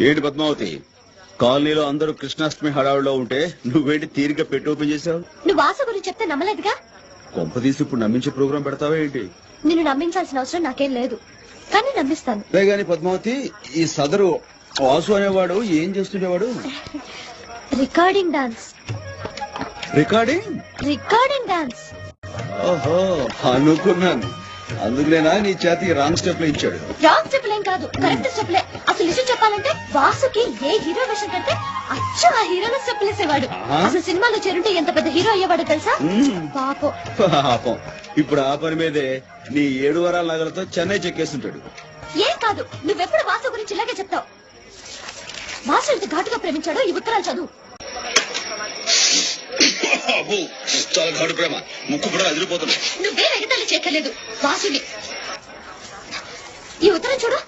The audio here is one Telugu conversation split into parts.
ఏంటి పద్మావతి, కాలనీలో అందరూ కృష్ణాష్టమి హడావుడిలో ఉంటే నువ్వేంటి తీరిక పెట్టి ఓపెన్ చేసావు? నువ్వు ఆశ గురించి చెప్తే నమ్మలేదుగా. కొంప తీసి ఇప్పుడు నమ్మించే ప్రోగ్రాం పెడతావా ఏంటి? నిన్ను నమ్మించాల్సిన అవసరం నాకేం లేదు, కానీ నమ్మిస్తాను. గాని పద్మావతి, ఈ సదరు వాసు అనేవాడు ఏం చేస్తుండేవాడు? Recording dance. Recording dance. ఓహో, అనుకున్నాను. అందుకునేనా నీ చేతి రాంగ్ స్టెప్ ఇచ్చాడు? రాంగ్ స్టెప్ ఏం కాదు, కరెక్ట్ స్టెప్లే. అసలు విషయం చెప్పాలంటే వాసుకి ఏ హీరో వేషం కంటే అచ్చు ఆ హీరోలో స్టెప్పులు వేసేవాడు. అసలు సినిమాలో చేరుంటే ఎంత పెద్ద హీరో అయ్యేవాడు తెలుసా? పాపం. ఇప్పుడు ఆ పని మీదే నీ 7 వారాల నగలతో చెన్నై చెక్కేస్తుంటాడు. ఏం కాదు, నువ్వెప్పుడు వాసు గురించి ఇలాగే చెప్తావు. వాసు ఎంత ఘాటుగా ప్రేమించాడో ఈ ఉత్తరాలు చదువు. చాలా ఘాటు ప్రేమ, ముక్కు కూడా అదిరిపోతున్నా. నువ్వే ఎగతాళి చేయలేదు వాసుని. ఈ ఉత్తరం చూడు,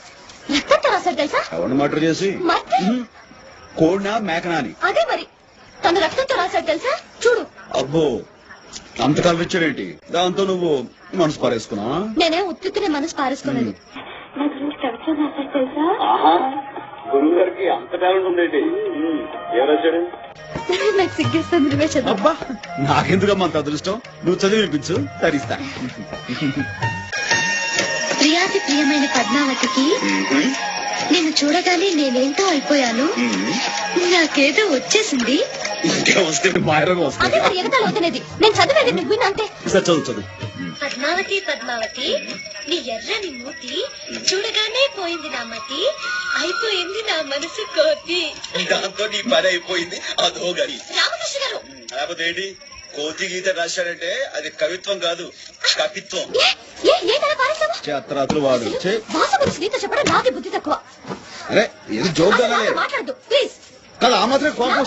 రక్తంతో రాశాడు తెలుసా? ఎవరిని మర్డర్ చేసి? కోడినా మేకనా అని. అదే మరి, తను రక్తంతో రాశాడు తెలుసా? చూడు. అబ్బో, అంత కనిపించాడేంటి? దాంతో నువ్వు మనసు పారేసుకున్నా? నేనే ఉత్తునే మనసు పారేసుకోలేదు. నా గురించి కవిత్వం రాశాడు తెలుసా? గురువు గారికి అంత టాలెంట్ ఉందేంటి? ఎవరాశాడు? నాకు సిగ్గేస్తుంది, నువ్వే చదువు. అబ్బా, నాకెందుకమ్మా అంత అదృష్టం? నువ్వు చదివి వినిపించు, తరిస్తా. ప్రియాతి ప్రియమైన పద్మావతికి నేను చూడగానే నేనేంటో అయిపోయాను. నాకేదో వచ్చేసింది. అదే మరి ఎగతాళి అవుతున్నది. నేను చదివేది నువ్వు వినంతే. చదువు. పద్మావతి పద్మావతి, నీ ఎర్రని మూతి చూడగానే పోయింది నా మతి, అయిపోయింది నా మనసు కోతి. దాంతో నీ పని అయిపోయింది అదో గడి. రామకృష్ణ గారు, లేకపోతే ఏంటి? కోతి గీత రాశాడంటే అది కవిత్వం కాదు, కపిత్వం. చేతరాత్రులు వాడు. భాష గురించి నీతో చెప్పడం నాది బుద్ధి తక్కువ. అరే, ఏది జోక్ మాట్లాడదు ప్లీజ్. కదా, ఆ మాత్రం కోపం.